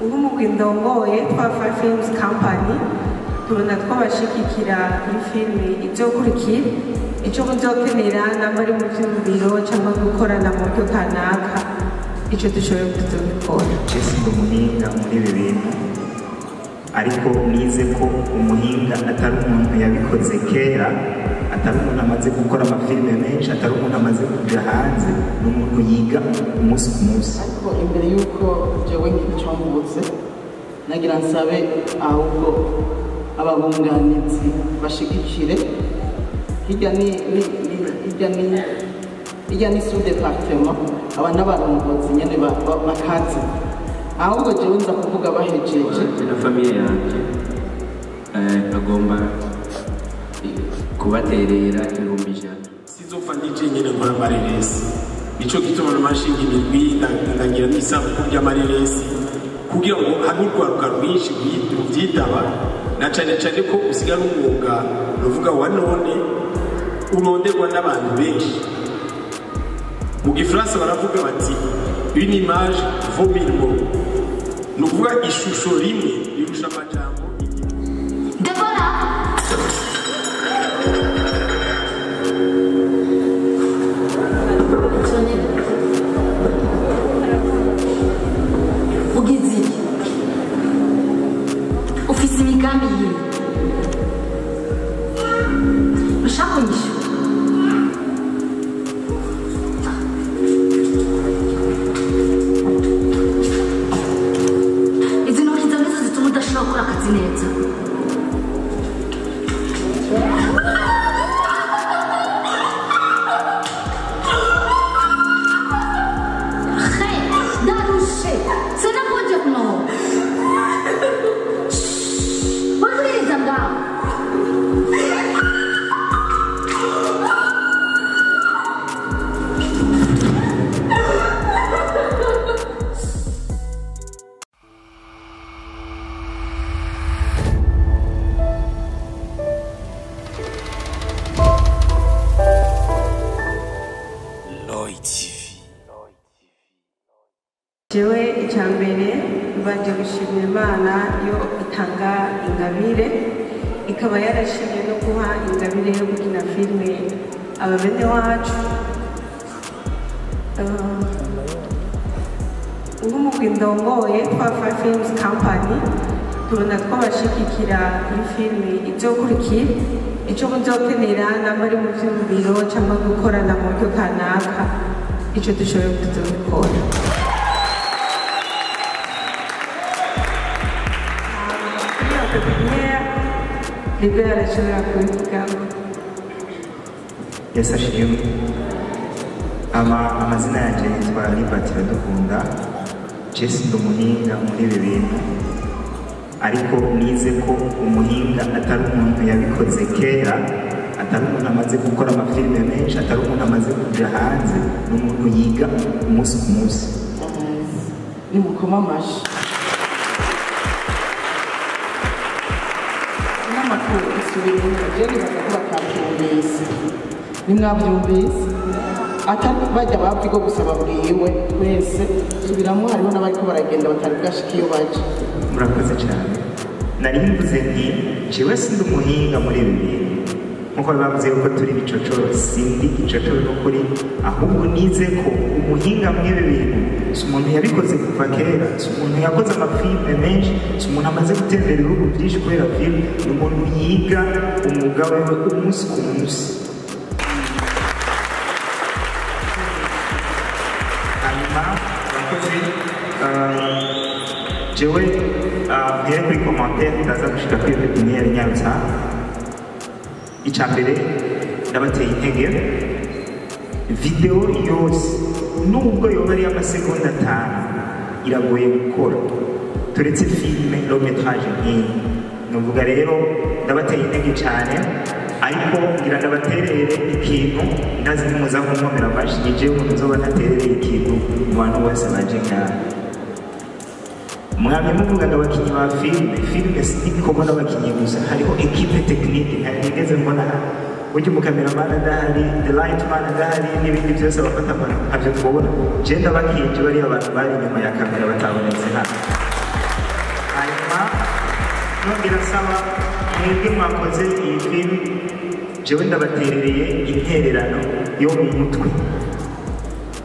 Nk'umugwindongoye Twafa Films Company tubona twabashigikira ifilme izokurikira ico muzokenera nambari mu vyumviro cyangwa gukorana mu buryo kanaka ico dushoboye kuzobikora. Jesse ndi umuhinga muri ibi bintu ariko nize ko umuhinga atari umuntu yabikoze kera, atari umuntu amaze gukora amafilime menshi, atari umuntu amaze kuja hanze, ni umuntu yiga umunsi ku munsi. Ariko imbere y'uko jewe nk'icombuze nagira nsabe ahubwo ababunganizi bashigikire hirya ni sous département aba n'abarongozi nyene bakazi ahubwo jewe nza kuvuga bahejeje na famille yanje bagomba kubaterera 1,000. Sizopfa nije nyene nkora amareresi, nico gituma namashinga imigwi ndagira n'isabuku ry'amareresi kugira ngo habe urwaruka rwinshi ruvyitaba, na cane cane ko usigara umwuga ruvuga wa none uronderwa n'abantu benshi. Mu Gifaransa baravuga bati une image vaut 1000 mots, ni ukuvuga ishusho rimwe rirusha amajambo. Ufise imigambi yiwe ushaka unyishu izi ntoki zawe nizo zituma udashobora gukora akazi neza. Jewe icyambere banje gushimira Imana yo itanga ingabire ikaba yarashimye no guha ingabire yo gukina filime ababene wacu. Nk'umugwindongoye Twafa Films Company tubona twabashigikira ifilme izokurikira ico muzokenera nambari mu vyumviro cyangwa gukorana mu buryo kanaka ico dushoboye kuzobikora. Libera ashobora kubivugaho. Yesu ashimwe. Amazina yanjye yitwa Liberty Iradukunda. Jesse ndi umuhinga muri ibi bintu ariko nize ko umuhinga atari umuntu yabikoze kera, atari umuntu amaze gukora amafilime menshi, atari umuntu amaze kuja hanze, ni umuntu yiga umunsi ku munsi. ni mukoma amashi n'amakuru isubira jewe bakavuga kabyumvise nimwabyumvise atari bajya bavuga gusa babwiwe twese subiramo hariho n'abariko baragenda batari bwashika iyo baje. Murakoze cyane. Nari mvuze nti jewe sindi umuhinga muri ibi bintu nkuko bavuze ko turi bicocoro, sindi icocoro n'ukuri, ahubwo nize ko umuhinga mw'ibi bintu si umuntu yabikoze kuva kera, si umuntu yakoze amafilime menshi, si umuntu amaze gutembera ibihugu byinshi kubera filime, ni umuntu yiga umwuga we umunsi ku munsi. Hanyuma bakoze jewe mpere kuri commentaire ndaza gushika kuri pepiniere Nyarusa. Icyambere ndabateye intege, video yose nubwo yoba ari amasegonda 5 iragoye gukora turetse filime long metrage nk'iyi. Nuvuga rero ndabateye intege cyane, ariko ngira ndabaterere ikintu ndazi nimuza kunkomera amashi ngejewe umuntu uzoba ntaterereye ikintu mu bantu bose baje ngaha. Mwamye muvuga ngo abakinnyi ba filime sinikomo n'abakinnyi gusa, hariho equipe technique ntigeze mbona burya umukameramani adahari, the lightman adahari, n'ibindi byose bafata ntabyo twabona. Je ndabakinje bariya abantu bari inyuma ya kamera batabonetse hano. nongera nsaba mwebwe mwakoze iyi filime jewe ndabaterereye intererano yo mu mutwe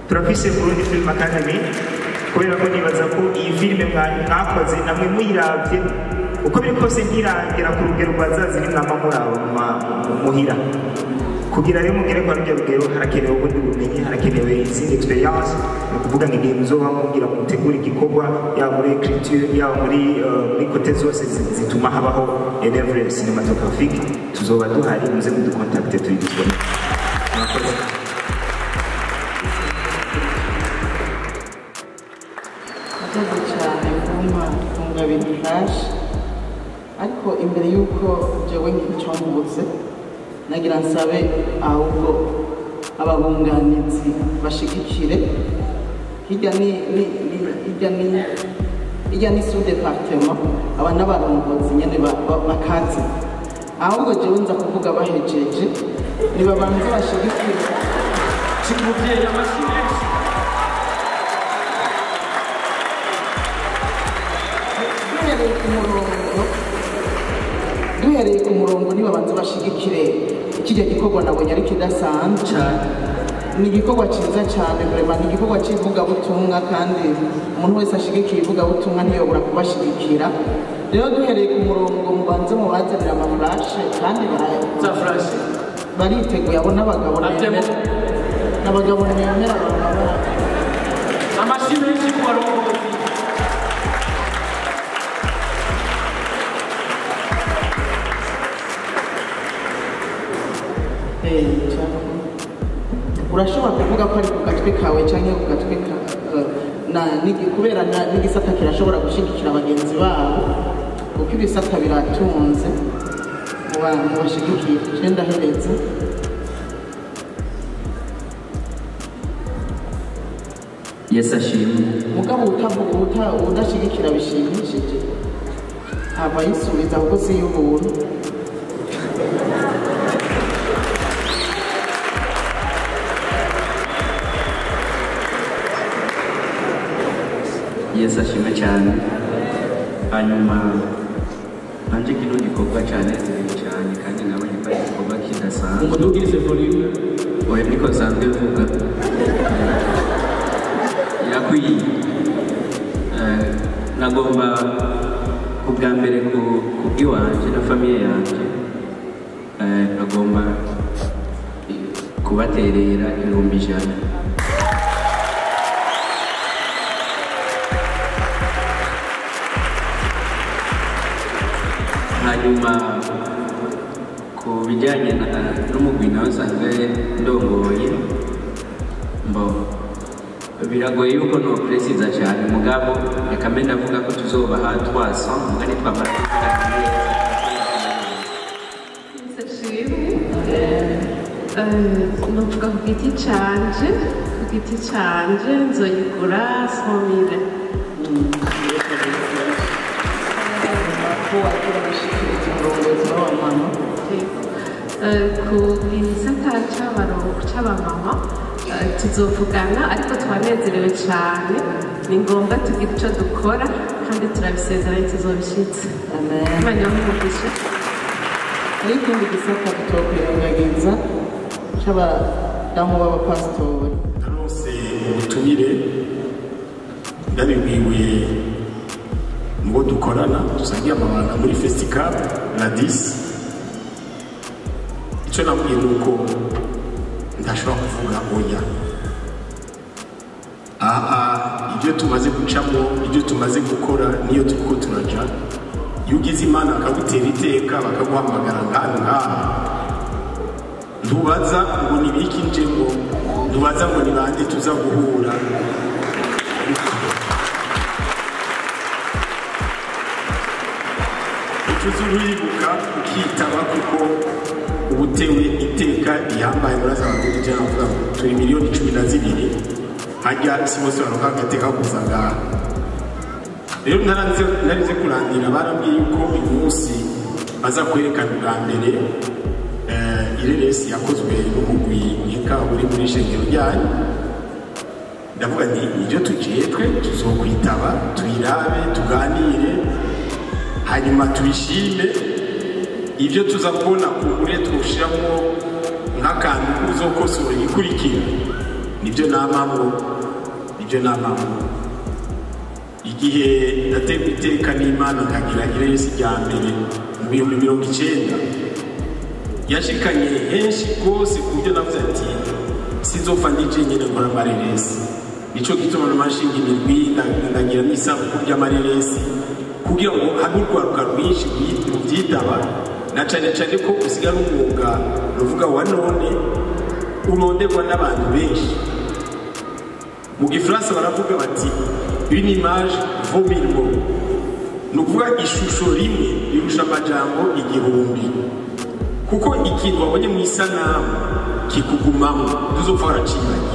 turafise Burundi Film Academy kubera ko nibaza ko iyi filime mwakoze namwe muyiravye uko biri kose ntirangira ku rugero rwazazi nimwama muraba muhira kugira rero mugere kwa rugero harakenewe ubundi bumenyi harakenewe izindi experience ni ukuvuga ngo igihe muzoba mugira mutegura igikorwa yaba muri écriture yaba muri kote zose zituma habaho enevre cinématographique tuzoba duhari muze mudukontakte turi disponible murakoze murakoze cyane kumpa kungabira flash ariko imbere y'uko jewe nk'icyo mvuze nagira nsabe ahubwo ababunganizi bashigikire hirya ni sous département aba n'abarongozi nyene bakazi ahubwo jewe nza kuvuga bahejeje nibabanze bashigikire kimuvyeyi amashuri duhereye ku murongo nibabanze bashigikire kijya gikorwa nabonye ari kidasanzwe ni igikorwa cyiza cyane vraiment ni igikorwa cy'ivugabutumwa kandi umuntu wese ashigikiye ivugabutumwa ntiyobora kubashigikira rero duhereye ku murongo mubanze mubazanira amafurashe kandi za flash bariteguye abo n'abagabo nemera n'abagabo nemera amashuri menshi ku barongozi urashobora kuvuga ko ari ku gatwe kawe cyangwa ku gatwe kubera n'igisata kirashobora gushyigikira bagenzi babo kuko ibisata biratunze mu bantu bashyigikiye icyenda heretse Yesu ashimwe mugabo udashyigikira bishimishije haba yisubiza kuko si y'ubuntu Yesu ashimwe cyane hanyuma nanje kino gikorwa cyane cyane kandi nabonye ko ari igikorwa kidasanzwe umudugirize volume oya niko nsanzwe mvuga irakwiye nagomba ubwa mbere ku bw'iwanje na famiye yanjye nagomba kubaterera 100,000 hanyuma ku bijyanye n'umugwi nawe usanzwe ndongoye biragoye yuko nopresiza cyane mugabo reka mbe ndavuga ko tuzobaha 300 mugani twamara kuvugana neza novuga ku giti canje nzoyigura 100,000 ku gisata c'abamama tuzovugana ariko twanezerewe cyane ni ngombwa tugira icyo dukora kandi turabisezeranye tuzobishitse imana umugisha hari ikindi gisata tutokwirengagiza c'abadamu b'abapasitori narose ubutumire ndabibwiwe ngo dukorana dusangiye amabanga muri festival Ladis icyo nabwiye ni uko ndashobora kuvuga oya ibyo tumaze gucamo ibyo tumaze gukora niyo turiko turaja iyo ugize imana akagutera iteka bakaguhamagara ngaha ntubaza ngo nibiki nje ngo ntubaza ngo ni bande tuza guhura ucuza uribuka ukitaba kuko ubutewe iteka rihambaye muraza abaguzi cyangwa avuga ngo turi 12,000,000 hajya isi bose baronka agateka kuza ngaha rero narize kurangira barambwiye yuko uyu munsi baza kwerekana bwa mbere ireresi yakozwe n'umugwi nkeka uri muri shengero ryanyu ndavuga nti ibyo tugiye twe tuzokwitaba tuyirabe tuganire hanyuma tubishime ibyo tuza kubona kure twushiramo nk'akantu uzokosora igikurikira nibyo namamo igihe nategwa iteka n'Imana nkagira Yesu rya mbere mu 1990 yashikanye henshi rwose ku buryo navuze ati sinzopfa ndije nyine nkora amareresi nico gituma namashinga imirwi ndagira n'isabukuru ry'amareresi kugira ngo habe urwaruka rwinshi rubyitaba na cyane cyane ko usigara umwuga ruvuga wa none uronderwa n'abantu benshi mu gifaransa baravuga bati une image vaut mille mots ni ukuvuga ishusho rimwe rirusha amajambo igihumbi kuko ikintu wabonye mu isanamu kikugumamo ntuzopfa waracibanye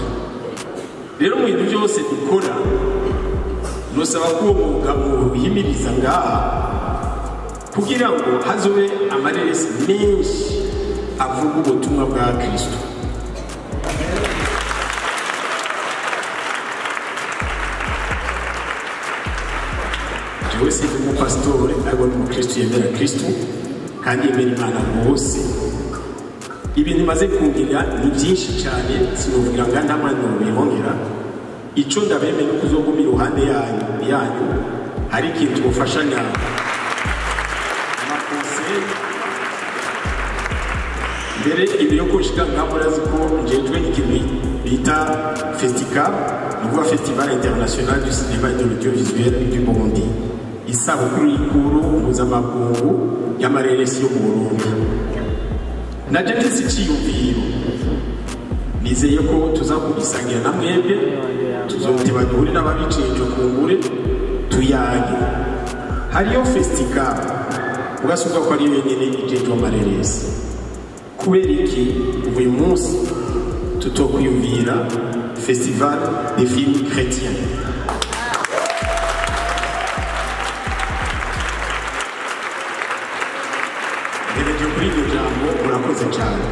rero mu bintu byose dukora nosaba ko uwo mwuga muwuhimiriza ngaha kugira ngo hazobe amareresi menshi avuga ubutumwa bwa Kristo. Jewe si umupasitore ariko ni umukristo yemera Kristo kandi yemera Imana bose. Ibintu maze kumvira ni byinshi cyane sinuvugira ngo nta mwana n'ubihongera icyo ndabemeye no kuzoguma iruhande yanyu hari ikintu tubufashanya amakonseri mbere ibi yo kushika nkamurazi ko njejwe ikintu bita festival nukuvuga festival international du cinéma et de l'audiovisuel du Burundi isabukuru y'ikuru mpuzamakungu y'amareresi yo mu Burundi naje mfise iciyumviro nizeye ko tuzakugisangira na mwebwe tuzoteba duhure n'ababicenje ku ngure tuyage hariyo festival ugasuka ko ari wenyine ijeje amareresi kubera iki uyu munsi tutokwiyumvira festival des films chrétiens ngereje kuri iryo jambo murakoze cyane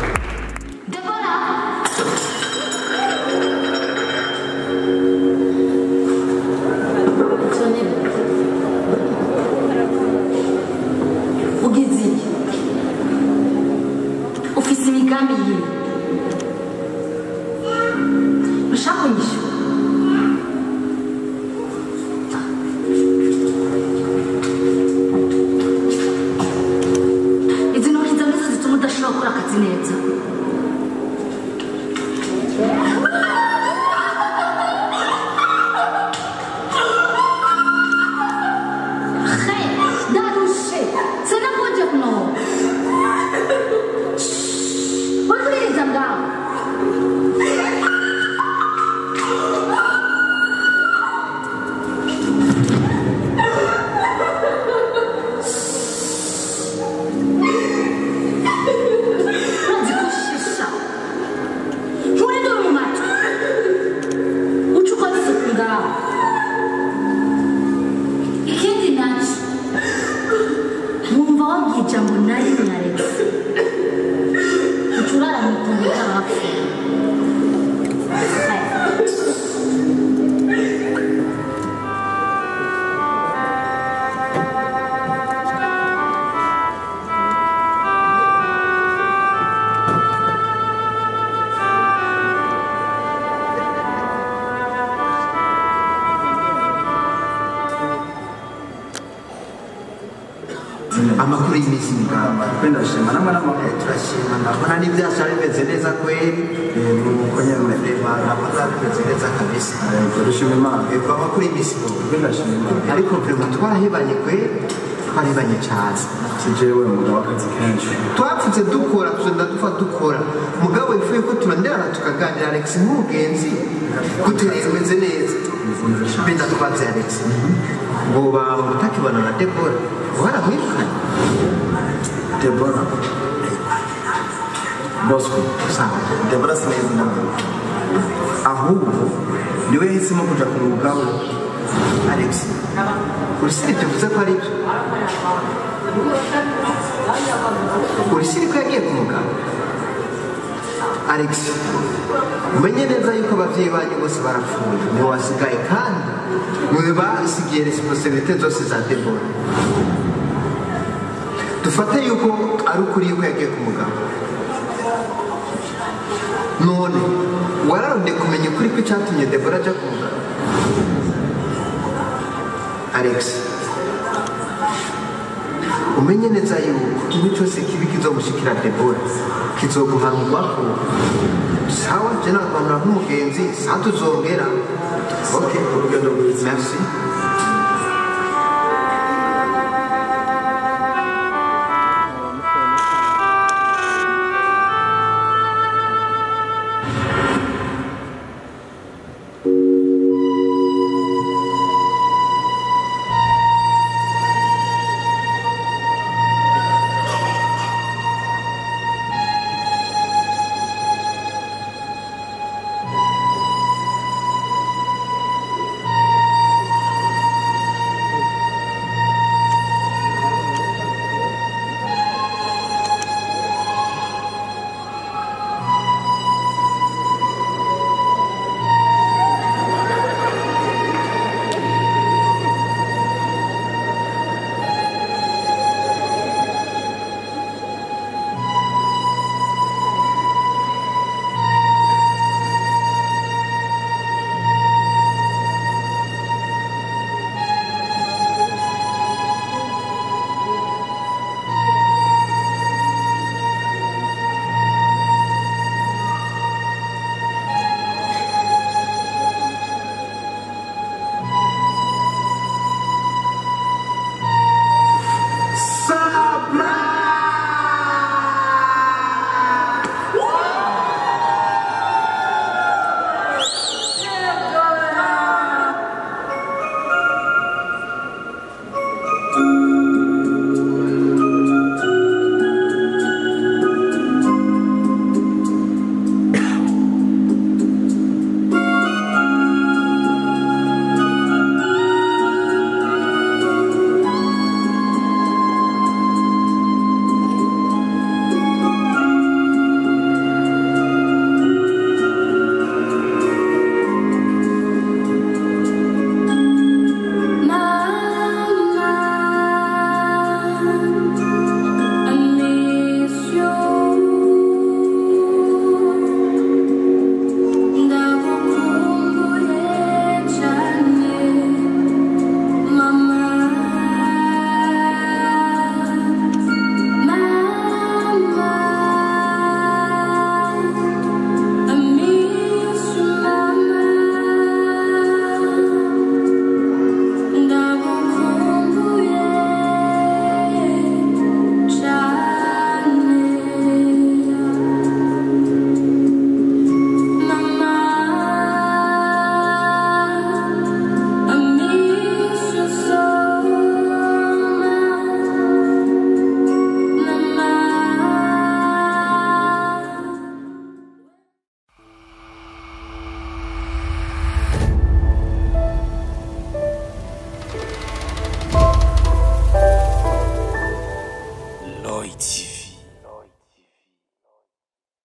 amakuru y'imisi mugamba kwenda shima namwe n'amakuru turashima ndabona n'ibyasha bimeze neza kweri nuko nyine ndabona bimeze neza kabisa turashima Imana amakuru y'imisi kwenda shima ariko vraiment twarahebanye kweri twarahebanye cyane sijewe mugabo akazi kenshi twapfutse dukora tuzenda dukora mugabo ifuye ko turandera tukaganira Alex nk'umugenzi kuteremeze neza benda twaze Alex ngo ba mutakibana na Deborah waramwirukanye Deborah Bosco sawa Deborah sinezi nawe ahubwo niwe yahisemo kuja ku mugabo Alex urisiri tuvuze ko ari urisiri ko yagiye ku mugabo Alex umenye neza yuko abavyeyi banyu bose barapfuye niwe wasigaye kandi niwe basigiye responsabilité zose za Deborah dufate yuko ari ukuri yuko yagiye ku mugabo none wararonde kumenya ukuri ko icyatumye Debora ajya ku mugabo Alex umenye neza yuko ikintu cyose kibi kizomushikira Debora kizoguhanurwako sawa je naguhanura nk'umugenzi satuzongera ok urugendo rwiza merci